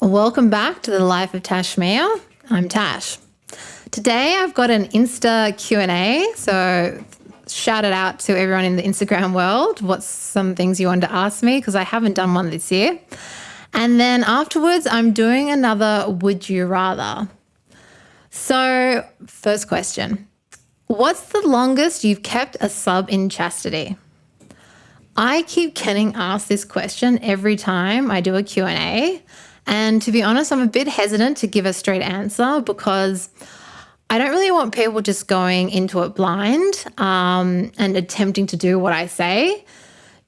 Welcome back to the Life of Tash Mia. I'm Tash. Today I've got an Insta Q&A, so shout it out to everyone in the Instagram world. What's some things you wanted to ask me, because I haven't done one this year. And then afterwards I'm doing another Would You Rather. So first question, what's the longest you've kept a sub in chastity? I keep getting asked this question every time I do a Q&A. And to be honest, I'm a bit hesitant to give a straight answer because I don't really want people just going into it blind and attempting to do what I say.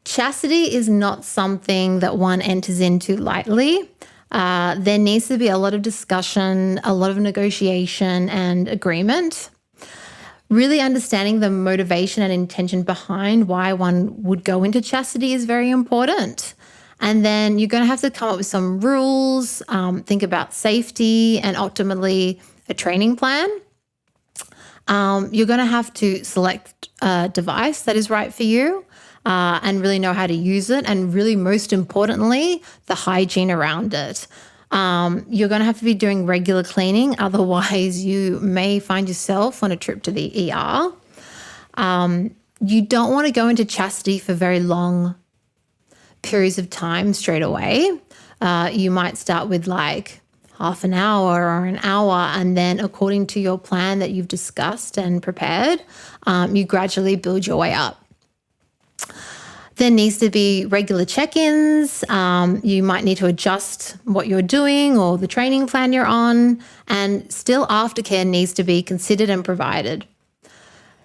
Chastity is not something that one enters into lightly. There needs to be a lot of discussion, a lot of negotiation and agreement. Really understanding the motivation and intention behind why one would go into chastity is very important. And then you're going to have to come up with some rules, think about safety and ultimately a training plan. You're going to have to select a device that is right for you and really know how to use it, and really most importantly, the hygiene around it. You're going to have to be doing regular cleaning, otherwise you may find yourself on a trip to the ER. You don't want to go into chastity for very long periods of time straight away. You might start with like half an hour or an hour, and then according to your plan that you've discussed and prepared, you gradually build your way up. There needs to be regular check-ins. You might need to adjust what you're doing or the training plan you're on, and still aftercare needs to be considered and provided.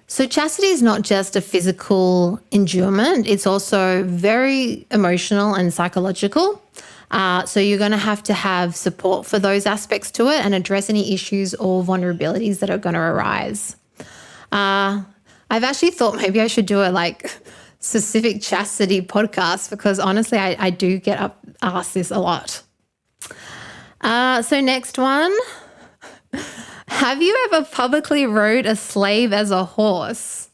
So chastity is not just a physical endurement, it's also very emotional and psychological. So you're going to have support for those aspects to it and address any issues or vulnerabilities that are going to arise. I've actually thought maybe I should do a specific chastity podcast, because honestly, I do get asked this a lot. So next one. Have you ever publicly rode a slave as a horse?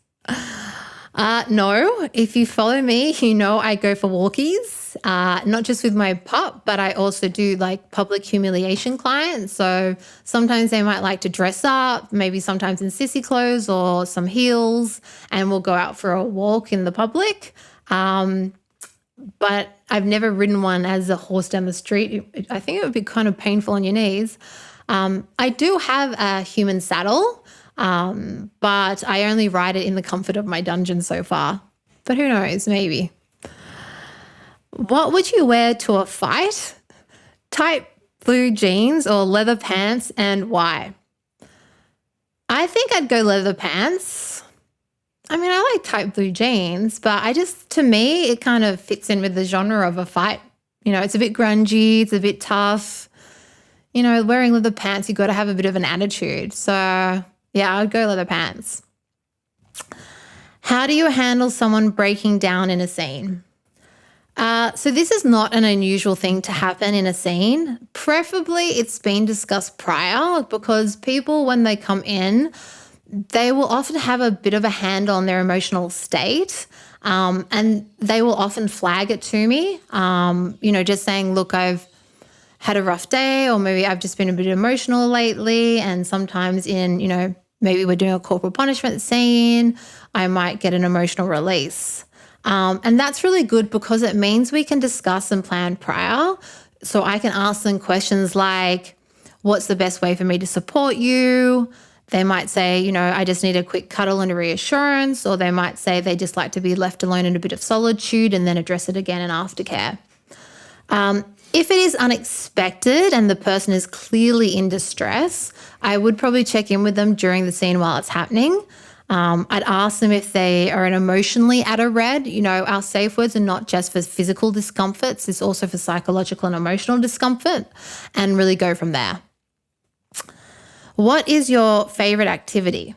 No. If you follow me, you know I go for walkies, not just with my pup, but I also do public humiliation clients. So sometimes they might like to dress up, maybe sometimes in sissy clothes or some heels, and we'll go out for a walk in the public. But I've never ridden one as a horse down the street. I think it would be kind of painful on your knees. I do have a human saddle, but I only ride it in the comfort of my dungeon so far. But who knows, maybe. What would you wear to a fight? Tight blue jeans or leather pants, and why? I think I'd go leather pants. I mean, I like tight blue jeans, but to me, it kind of fits in with the genre of a fight. You know, it's a bit grungy, it's a bit tough. You know, wearing leather pants, you've got to have a bit of an attitude. So, yeah, I'd go leather pants. How do you handle someone breaking down in a scene? So this is not an unusual thing to happen in a scene. Preferably it's been discussed prior, because people, when they come in, they will often have a bit of a handle on their emotional state, and they will often flag it to me, just saying, look, I've had a rough day, or maybe I've just been a bit emotional lately, and sometimes maybe we're doing a corporal punishment scene, I might get an emotional release. And that's really good, because it means we can discuss and plan prior. So I can ask them questions like, what's the best way for me to support you? They might say, I just need a quick cuddle and a reassurance, or they might say they just like to be left alone in a bit of solitude, and then address it again in aftercare. If it is unexpected and the person is clearly in distress, I would probably check in with them during the scene while it's happening. I'd ask them if they are emotionally at a red. Our safe words are not just for physical discomforts, it's also for psychological and emotional discomfort, and really go from there. What is your favorite activity?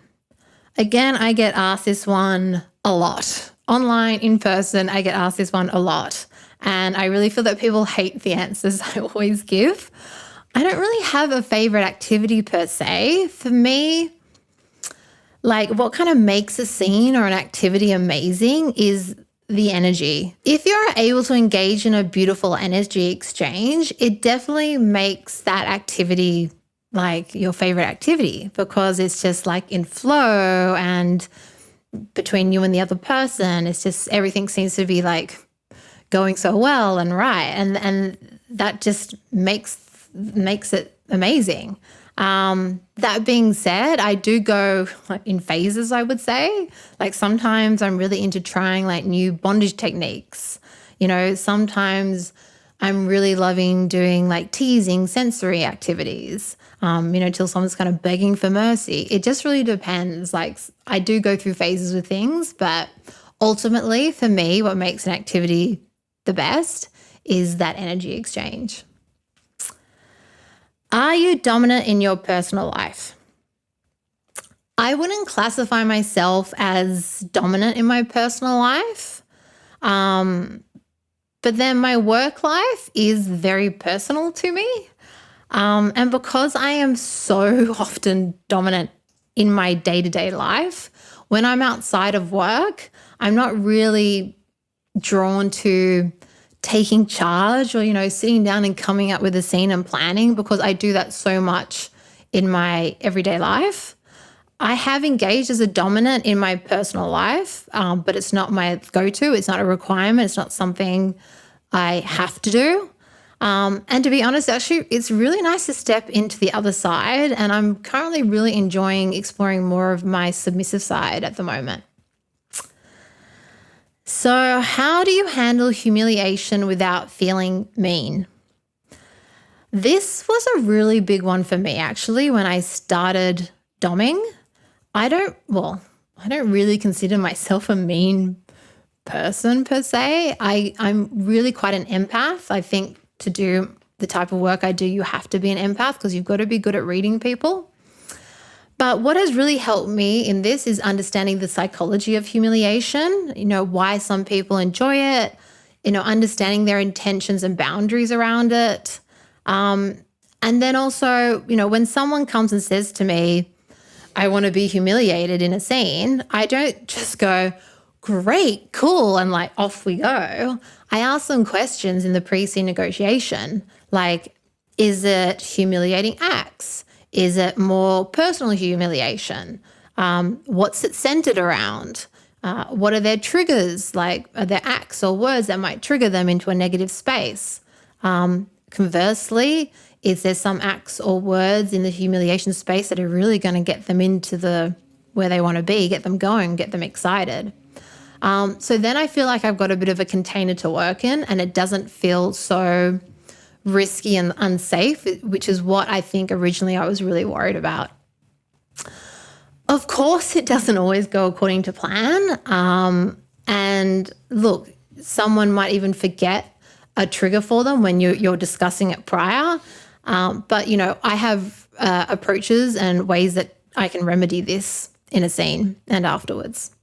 Again, I get asked this one a lot. Online, in person, I get asked this one a lot. And I really feel that people hate the answers I always give. I don't really have a favorite activity per se. For me, what kind of makes a scene or an activity amazing is the energy. If you're able to engage in a beautiful energy exchange, it definitely makes that activity like your favorite activity, because it's just like in flow, and between you and the other person, it's just everything seems to be like going so well and right. And that just makes it amazing. That being said, I do go like in phases, I would say. Like sometimes I'm really into trying like new bondage techniques. Sometimes I'm really loving doing like teasing sensory activities, till someone's kind of begging for mercy. It just really depends. Like I do go through phases with things, but ultimately for me, what makes an activity the best is that energy exchange. Are you dominant in your personal life? I wouldn't classify myself as dominant in my personal life. But then my work life is very personal to me. And because I am so often dominant in my day-to-day life, when I'm outside of work, I'm not really drawn to taking charge or, sitting down and coming up with a scene and planning, because I do that so much in my everyday life. I have engaged as a dominant in my personal life, but it's not my go-to. It's not a requirement. It's not something I have to do. And to be honest, actually, it's really nice to step into the other side, and I'm currently really enjoying exploring more of my submissive side at the moment. So how do you handle humiliation without feeling mean? This was a really big one for me, actually, when I started domming. I don't really consider myself a mean person per se. I'm really quite an empath. I think to do the type of work I do, you have to be an empath because you've got to be good at reading people. But what has really helped me in this is understanding the psychology of humiliation, why some people enjoy it, understanding their intentions and boundaries around it. And then also, when someone comes and says to me, I want to be humiliated in a scene, I don't just go, great, cool, and like off we go. I ask them questions in the pre-scene negotiation, like, is it humiliating acts? Is it more personal humiliation? What's it centered around? What are their triggers? Like, are there acts or words that might trigger them into a negative space? Conversely, is there some acts or words in the humiliation space that are really going to get them into where they want to be, get them going, get them excited? So then I feel like I've got a bit of a container to work in, and it doesn't feel so risky and unsafe, which is what I think originally I was really worried about. Of course, it doesn't always go according to plan. And look, someone might even forget a trigger for them when you're discussing it prior. But, I have approaches and ways that I can remedy this in a scene and afterwards.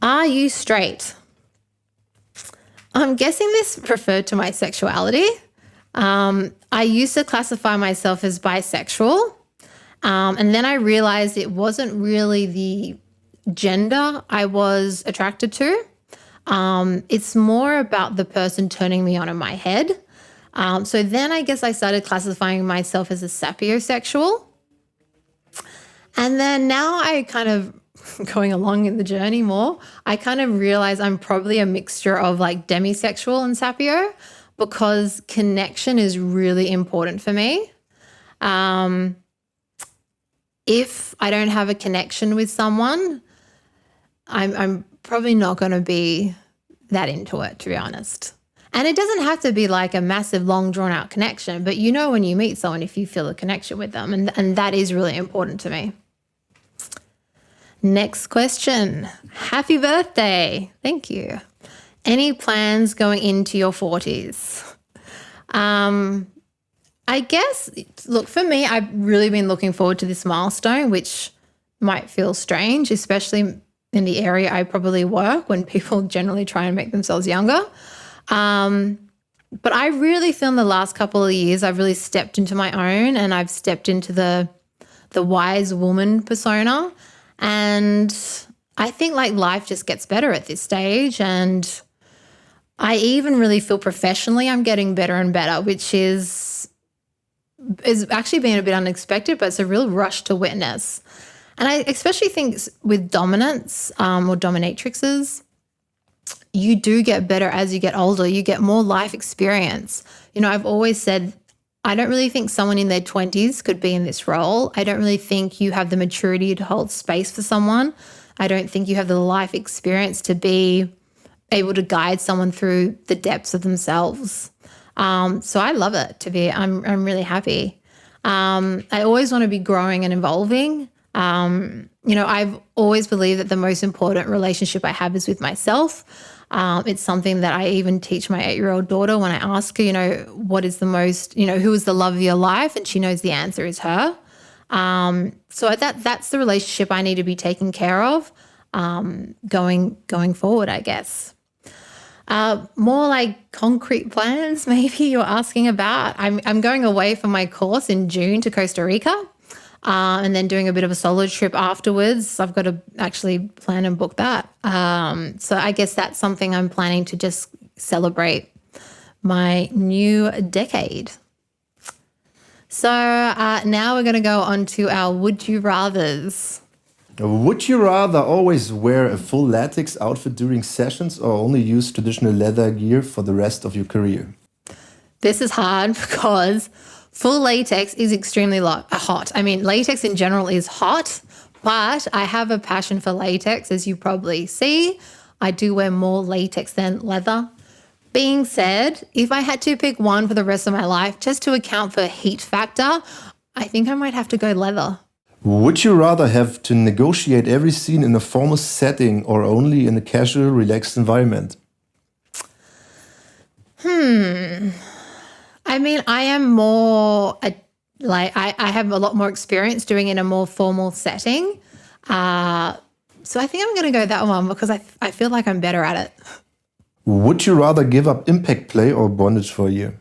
Are you straight? I'm guessing this referred to my sexuality. I used to classify myself as bisexual, and then I realized it wasn't really the gender I was attracted to. It's more about the person turning me on in my head. So then I guess I started classifying myself as a sapiosexual. And then now I kind of going along in the journey more, I kind of realize I'm probably a mixture of like demisexual and sapio, because connection is really important for me. If I don't have a connection with someone, I'm probably not going to be that into it, to be honest. And it doesn't have to be like a massive, long, drawn-out connection, but when you meet someone, if you feel a connection with them, and that is really important to me. Next question. Happy birthday. Thank you. Any plans going into your 40s? I guess, look, for me, I've really been looking forward to this milestone, which might feel strange, especially in the area I probably work, when people generally try and make themselves younger. But I really feel in the last couple of years, I've really stepped into my own, and I've stepped into the wise woman persona. And I think like life just gets better at this stage, and I even really feel professionally I'm getting better and better, which is actually been a bit unexpected, but it's a real rush to witness. And I especially think with dominance or dominatrixes, you do get better as you get older. You get more life experience. You know, I've always said I don't really think someone in their 20s could be in this role. I don't really think you have the maturity to hold space for someone. I don't think you have the life experience to be able to guide someone through the depths of themselves. So I love it I'm really happy. I always want to be growing and evolving. You know, I've always believed that the most important relationship I have is with myself. It's something that I even teach my 8-year-old daughter when I ask her, you know, what is the most, you know, who is the love of your life? And she knows the answer is her. So that's the relationship I need to be taking care of going forward, I guess. More like concrete plans, maybe you're asking about. I'm going away for my course in June to Costa Rica, and then doing a bit of a solo trip afterwards. I've got to actually plan and book that. So I guess that's something I'm planning to just celebrate my new decade. So now we're going to go on to our Would You Rathers. Would you rather always wear a full latex outfit during sessions or only use traditional leather gear for the rest of your career? This is hard because full latex is extremely hot. I mean, latex in general is hot, but I have a passion for latex, as you probably see. I do wear more latex than leather. Being said, if I had to pick one for the rest of my life, just to account for heat factor, I think I might have to go leather. Would you rather have to negotiate every scene in a formal setting or only in a casual, relaxed environment? I mean, I am more, I have a lot more experience doing it in a more formal setting. So I think I'm going to go that one because I feel like I'm better at it. Would you rather give up impact play or bondage for a year?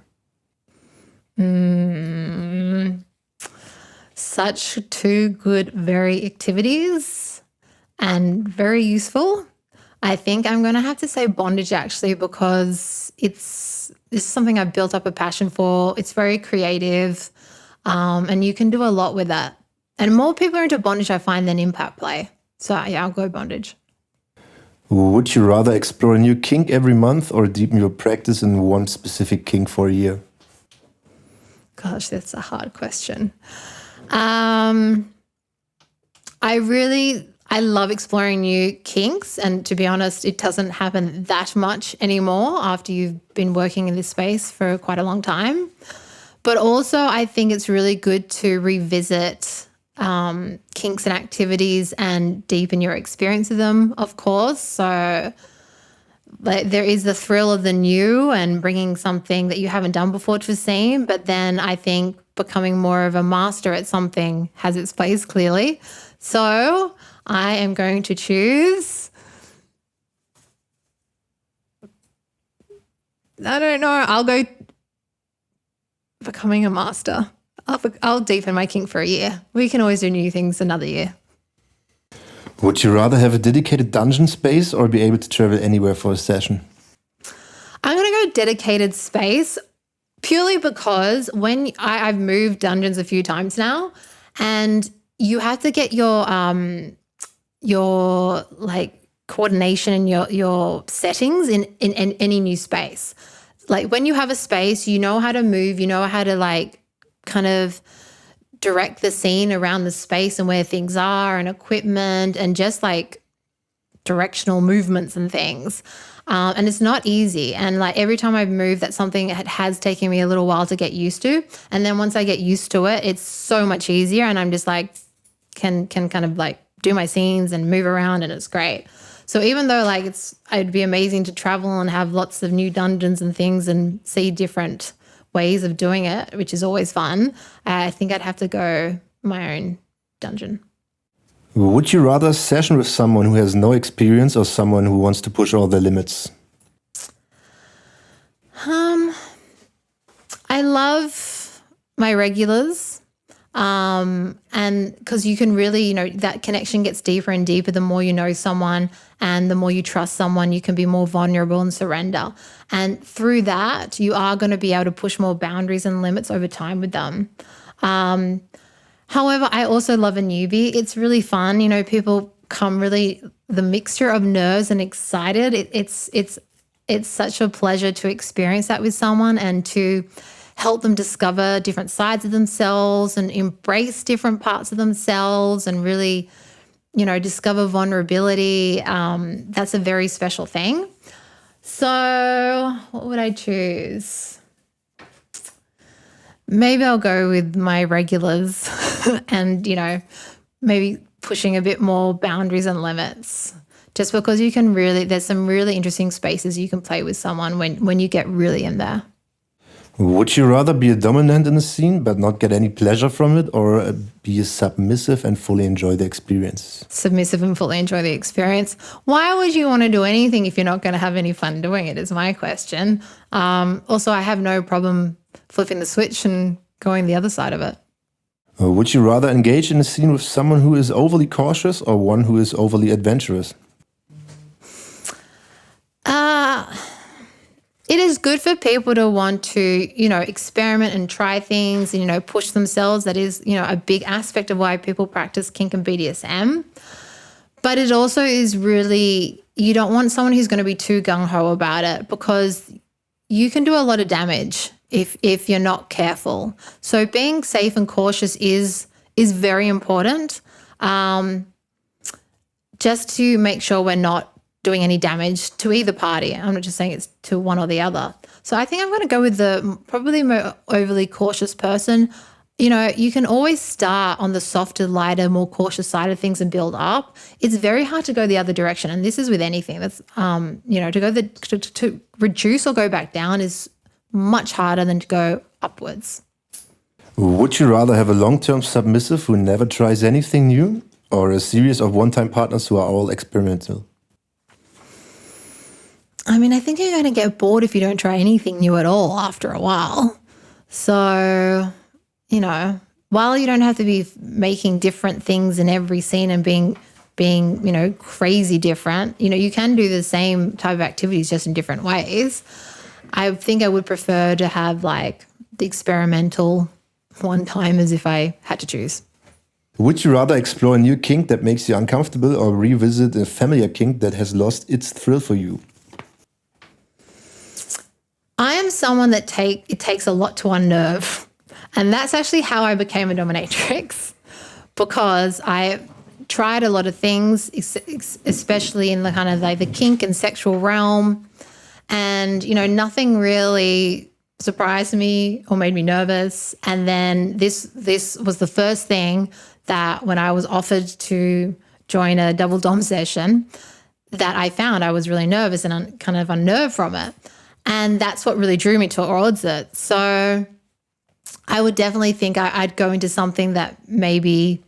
Such two good, very activities and very useful. I think I'm going to have to say bondage actually because this is something I've built up a passion for. It's very creative and you can do a lot with that. And more people are into bondage, I find, than impact play. So yeah, I'll go bondage. Would you rather explore a new kink every month or deepen your practice in one specific kink for a year? Gosh, that's a hard question. I love exploring new kinks, and to be honest, it doesn't happen that much anymore after you've been working in this space for quite a long time. But also I think it's really good to revisit kinks and activities and deepen your experience of them, of course. So there is the thrill of the new and bringing something that you haven't done before to the scene, but then I think becoming more of a master at something has its place clearly. So I am going to choose, I don't know, I'll go becoming a master. I'll deepen my kink for a year. We can always do new things another year. Would you rather have a dedicated dungeon space or be able to travel anywhere for a session? I'm going to go dedicated space purely because when I've moved dungeons a few times now, and you have to get your like coordination and your settings in any new space. Like when you have a space, you know how to move, you know how to like kind of direct the scene around the space and where things are and equipment and just like directional movements and things. And it's not easy. And like every time I've moved, that's something that has taken me a little while to get used to. And then once I get used to it, it's so much easier. And I'm just like, can kind of like do my scenes and move around, and it's great. So even though like it'd be amazing to travel and have lots of new dungeons and things and see different ways of doing it, which is always fun, I think I'd have to go my own dungeon. Would you rather session with someone who has no experience or someone who wants to push all their limits? I love my regulars. And because you can really, that connection gets deeper and deeper the more you know someone, and the more you trust someone, you can be more vulnerable and surrender. And through that, you are going to be able to push more boundaries and limits over time with them. However, I also love a newbie. It's really fun. People come really, the mixture of nerves and excited. It's such a pleasure to experience that with someone and to help them discover different sides of themselves and embrace different parts of themselves and really, discover vulnerability. That's a very special thing. So what would I choose? Maybe I'll go with my regulars and, maybe pushing a bit more boundaries and limits, just because there's some really interesting spaces you can play with someone when you get really in there. Would you rather be a dominant in the scene but not get any pleasure from it, or be submissive and fully enjoy the experience? Submissive and fully enjoy the experience. Why would you want to do anything if you're not going to have any fun doing it, is my question. Also, I have no problem flipping the switch and going the other side of it. Would you rather engage in a scene with someone who is overly cautious or one who is overly adventurous? It is good for people to want to, experiment and try things and, push themselves. That is, a big aspect of why people practice kink and BDSM. But it also is really, you don't want someone who's going to be too gung-ho about it, because you can do a lot of damage if you're not careful. So being safe and cautious is very important, just to make sure we're not doing any damage to either party. I'm not just saying it's to one or the other. So I think I'm going to go with the probably more overly cautious person. You can always start on the softer, lighter, more cautious side of things and build up. It's very hard to go the other direction, and this is with anything. That's to reduce or go back down is much harder than to go upwards. Would you rather have a long-term submissive who never tries anything new, or a series of one-time partners who are all experimental? I think you're going to get bored if you don't try anything new at all after a while. So, while you don't have to be making different things in every scene and being crazy different, you can do the same type of activities just in different ways. I think I would prefer to have like the experimental one-timers if I had to choose. Would you rather explore a new kink that makes you uncomfortable, or revisit a familiar kink that has lost its thrill for you? I am someone that it takes a lot to unnerve. And that's actually how I became a dominatrix, because I tried a lot of things, especially in the kind of like the kink and sexual realm. And, nothing really surprised me or made me nervous. And then this was the first thing that when I was offered to join a double dom session that I found I was really nervous and kind of unnerved from it. And that's what really drew me towards it. So I would definitely think I'd go into something that maybe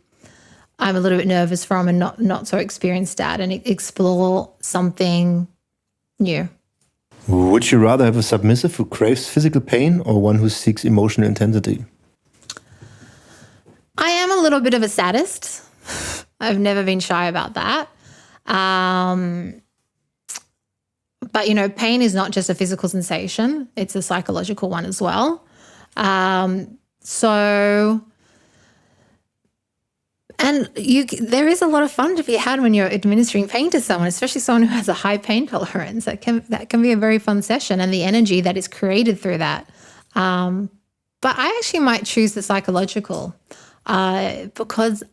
I'm a little bit nervous from and not so experienced at, and explore something new. Would you rather have a submissive who craves physical pain, or one who seeks emotional intensity? I am a little bit of a sadist. I've never been shy about that. But, pain is not just a physical sensation. It's a psychological one as well. There is a lot of fun to be had when you're administering pain to someone, especially someone who has a high pain tolerance. That can be a very fun session, and the energy that is created through that. But I actually might choose the psychological, because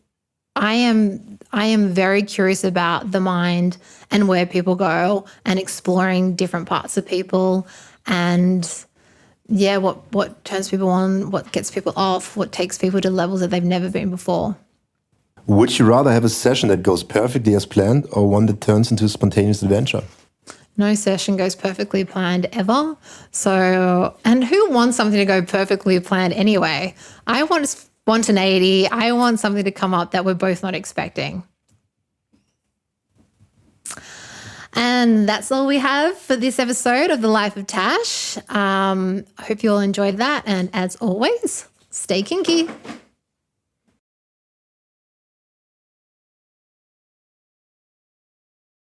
I am very curious about the mind and where people go, and exploring different parts of people, and what turns people on, what gets people off, what takes people to levels that they've never been before. Would you rather have a session that goes perfectly as planned, or one that turns into a spontaneous adventure? No session goes perfectly planned ever. So, and who wants something to go perfectly planned anyway? I want spontaneity. I want something to come up that we're both not expecting. And that's all we have for this episode of The Life of Tash. I hope you all enjoyed that. And as always, stay kinky.